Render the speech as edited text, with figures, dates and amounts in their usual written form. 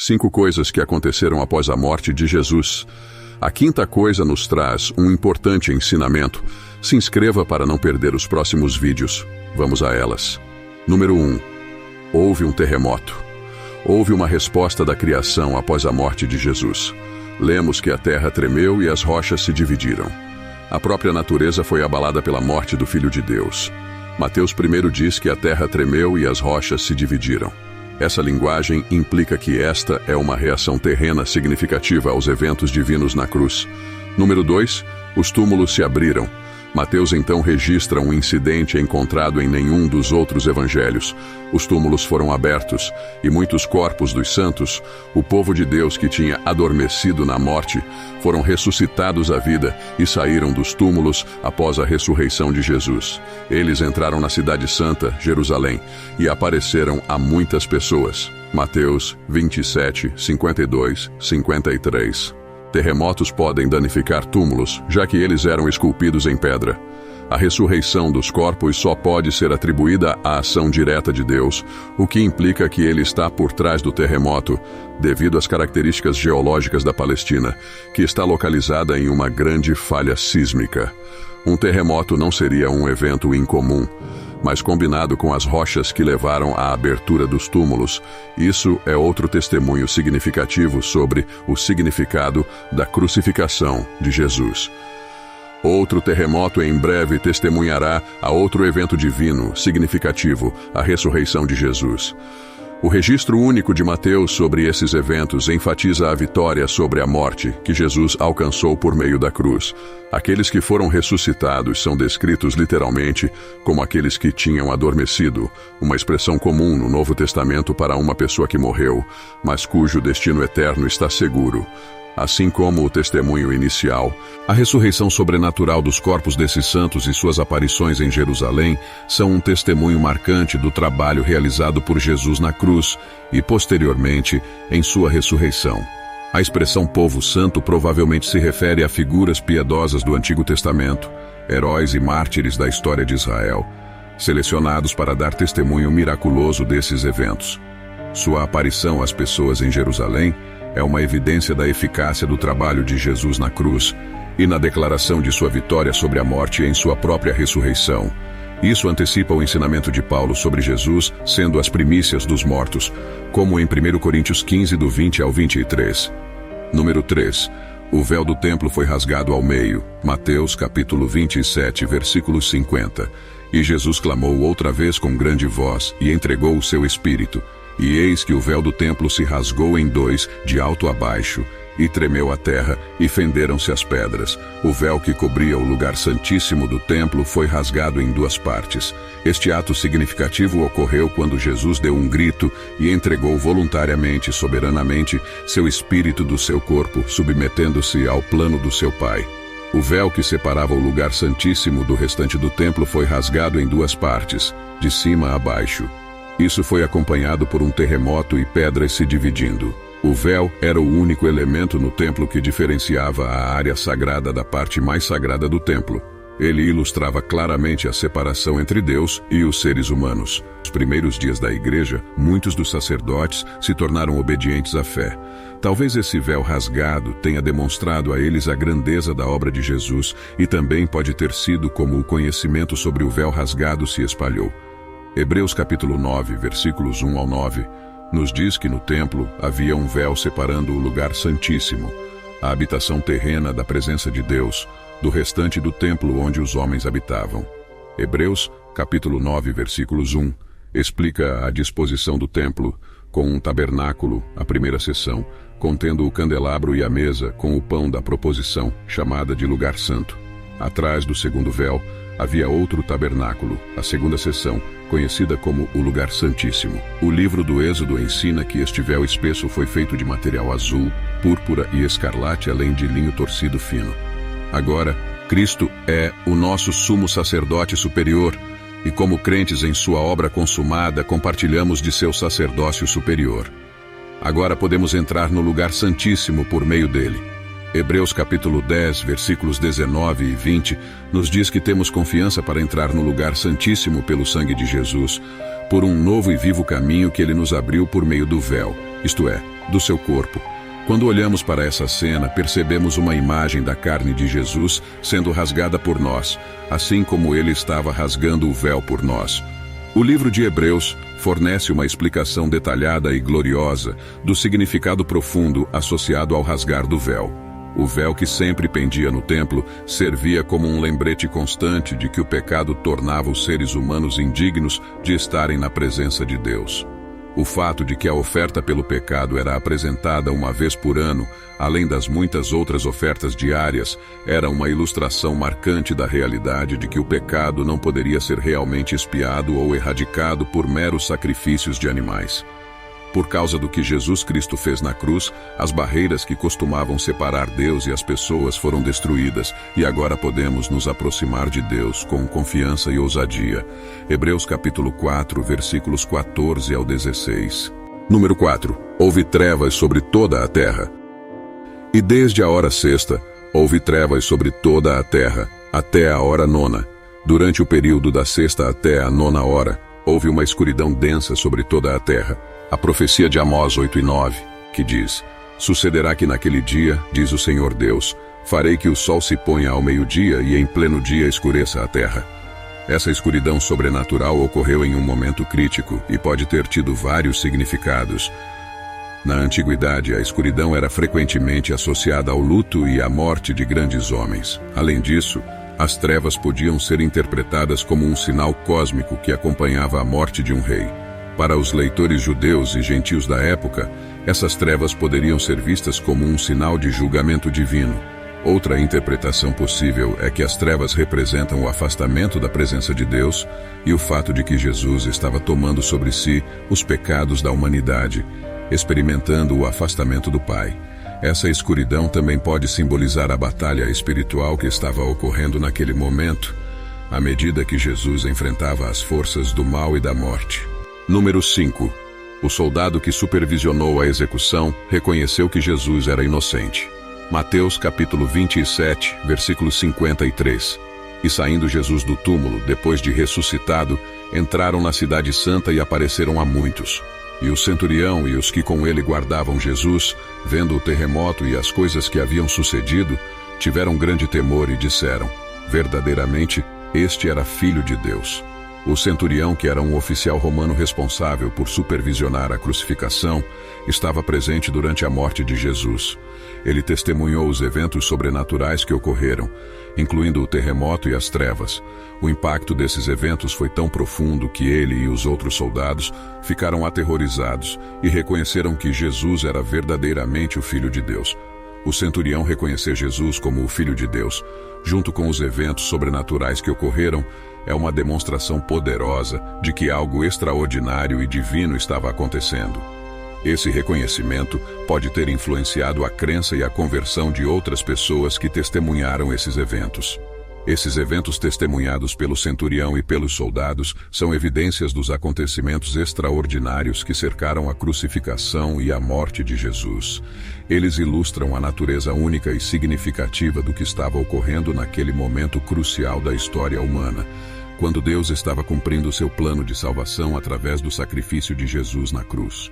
5 coisas que aconteceram após a morte de Jesus. A quinta coisa nos traz um importante ensinamento. Se inscreva para não perder os próximos vídeos. Vamos a elas. Número 1. Houve um terremoto. Houve uma resposta da criação após a morte de Jesus. Lemos que a terra tremeu e as rochas se dividiram. A própria natureza foi abalada pela morte do Filho de Deus. Mateus 1 diz que a terra tremeu e as rochas se dividiram. Essa linguagem implica que esta é uma reação terrena significativa aos eventos divinos na cruz. Número 2. Os túmulos se abriram. Mateus então registra um incidente encontrado em nenhum dos outros evangelhos. Os túmulos foram abertos e muitos corpos dos santos, o povo de Deus que tinha adormecido na morte, foram ressuscitados à vida e saíram dos túmulos após a ressurreição de Jesus. Eles entraram na cidade santa, Jerusalém, e apareceram a muitas pessoas. Mateus 27, 52, 53. Terremotos podem danificar túmulos, já que eles eram esculpidos em pedra. A ressurreição dos corpos só pode ser atribuída à ação direta de Deus, o que implica que ele está por trás do terremoto, devido às características geológicas da Palestina, que está localizada em uma grande falha sísmica. Um terremoto não seria um evento incomum, mas combinado com as rochas que levaram à abertura dos túmulos, isso é outro testemunho significativo sobre o significado da crucificação de Jesus. Outro terremoto em breve testemunhará a outro evento divino significativo, a ressurreição de Jesus. O registro único de Mateus sobre esses eventos enfatiza a vitória sobre a morte que Jesus alcançou por meio da cruz. Aqueles que foram ressuscitados são descritos literalmente como aqueles que tinham adormecido, uma expressão comum no Novo Testamento para uma pessoa que morreu, mas cujo destino eterno está seguro. Assim como o testemunho inicial, a ressurreição sobrenatural dos corpos desses santos e suas aparições em Jerusalém são um testemunho marcante do trabalho realizado por Jesus na cruz e, posteriormente, em sua ressurreição. A expressão povo santo provavelmente se refere a figuras piedosas do Antigo Testamento, heróis e mártires da história de Israel, selecionados para dar testemunho miraculoso desses eventos. Sua aparição às pessoas em Jerusalém é uma evidência da eficácia do trabalho de Jesus na cruz e na declaração de sua vitória sobre a morte em sua própria ressurreição. Isso antecipa o ensinamento de Paulo sobre Jesus sendo as primícias dos mortos, como em 1 Coríntios 15, do 20 ao 23. Número 3. O véu do templo foi rasgado ao meio. Mateus capítulo 27, versículo 50. E Jesus clamou outra vez com grande voz e entregou o seu espírito. E eis que o véu do templo se rasgou em dois, de alto a baixo, e tremeu a terra, e fenderam-se as pedras. O véu que cobria o lugar santíssimo do templo foi rasgado em 2 partes. Este ato significativo ocorreu quando Jesus deu um grito e entregou voluntariamente e soberanamente seu espírito do seu corpo, submetendo-se ao plano do seu Pai. O véu que separava o lugar santíssimo do restante do templo foi rasgado em 2 partes, de cima a baixo. Isso foi acompanhado por um terremoto e pedras se dividindo. O véu era o único elemento no templo que diferenciava a área sagrada da parte mais sagrada do templo. Ele ilustrava claramente a separação entre Deus e os seres humanos. Nos primeiros dias da igreja, muitos dos sacerdotes se tornaram obedientes à fé. Talvez esse véu rasgado tenha demonstrado a eles a grandeza da obra de Jesus e também pode ter sido como o conhecimento sobre o véu rasgado se espalhou. Hebreus capítulo 9, versículos 1 ao 9, nos diz que no templo havia um véu separando o lugar santíssimo, a habitação terrena da presença de Deus, do restante do templo onde os homens habitavam. Hebreus capítulo 9, versículos 1, explica a disposição do templo, com um tabernáculo, a primeira seção, contendo o candelabro e a mesa com o pão da proposição, chamada de lugar santo. Atrás do segundo véu, havia outro tabernáculo, a segunda seção, conhecida como o Lugar Santíssimo. O livro do Êxodo ensina que este véu espesso foi feito de material azul, púrpura e escarlate, além de linho torcido fino. Agora, Cristo é o nosso sumo sacerdote superior, e como crentes em sua obra consumada, compartilhamos de seu sacerdócio superior. Agora podemos entrar no Lugar Santíssimo por meio dele. Hebreus capítulo 10, versículos 19 e 20, nos diz que temos confiança para entrar no lugar santíssimo pelo sangue de Jesus, por um novo e vivo caminho que ele nos abriu por meio do véu, isto é, do seu corpo. Quando olhamos para essa cena, percebemos uma imagem da carne de Jesus sendo rasgada por nós, assim como ele estava rasgando o véu por nós. O livro de Hebreus fornece uma explicação detalhada e gloriosa do significado profundo associado ao rasgar do véu. O véu que sempre pendia no templo servia como um lembrete constante de que o pecado tornava os seres humanos indignos de estarem na presença de Deus. O fato de que a oferta pelo pecado era apresentada uma vez por ano, além das muitas outras ofertas diárias, era uma ilustração marcante da realidade de que o pecado não poderia ser realmente expiado ou erradicado por meros sacrifícios de animais. Por causa do que Jesus Cristo fez na cruz, as barreiras que costumavam separar Deus e as pessoas foram destruídas, e agora podemos nos aproximar de Deus com confiança e ousadia. Hebreus capítulo 4, versículos 14 ao 16. Número 4. Houve trevas sobre toda a terra. E desde a hora sexta, houve trevas sobre toda a terra, até a hora nona. Durante o período da sexta até a nona hora, houve uma escuridão densa sobre toda a terra. A profecia de Amós 8 e 9, que diz: Sucederá que naquele dia, diz o Senhor Deus, farei que o sol se ponha ao meio-dia e em pleno dia escureça a terra. Essa escuridão sobrenatural ocorreu em um momento crítico e pode ter tido vários significados. Na antiguidade, a escuridão era frequentemente associada ao luto e à morte de grandes homens. Além disso, as trevas podiam ser interpretadas como um sinal cósmico que acompanhava a morte de um rei. Para os leitores judeus e gentios da época, essas trevas poderiam ser vistas como um sinal de julgamento divino. Outra interpretação possível é que as trevas representam o afastamento da presença de Deus e o fato de que Jesus estava tomando sobre si os pecados da humanidade, experimentando o afastamento do Pai. Essa escuridão também pode simbolizar a batalha espiritual que estava ocorrendo naquele momento, à medida que Jesus enfrentava as forças do mal e da morte. Número 5. O soldado que supervisionou a execução reconheceu que Jesus era inocente. Mateus capítulo 27, versículo 53. E saindo Jesus do túmulo, depois de ressuscitado, entraram na cidade santa e apareceram a muitos. E o centurião e os que com ele guardavam Jesus, vendo o terremoto e as coisas que haviam sucedido, tiveram grande temor e disseram: verdadeiramente, este era filho de Deus. O centurião, que era um oficial romano responsável por supervisionar a crucificação, estava presente durante a morte de Jesus. Ele testemunhou os eventos sobrenaturais que ocorreram, incluindo o terremoto e as trevas. O impacto desses eventos foi tão profundo que ele e os outros soldados ficaram aterrorizados e reconheceram que Jesus era verdadeiramente o Filho de Deus. O centurião reconhecer Jesus como o Filho de Deus, junto com os eventos sobrenaturais que ocorreram, é uma demonstração poderosa de que algo extraordinário e divino estava acontecendo. Esse reconhecimento pode ter influenciado a crença e a conversão de outras pessoas que testemunharam esses eventos. Esses eventos testemunhados pelo centurião e pelos soldados são evidências dos acontecimentos extraordinários que cercaram a crucificação e a morte de Jesus. Eles ilustram a natureza única e significativa do que estava ocorrendo naquele momento crucial da história humana, quando Deus estava cumprindo seu plano de salvação através do sacrifício de Jesus na cruz.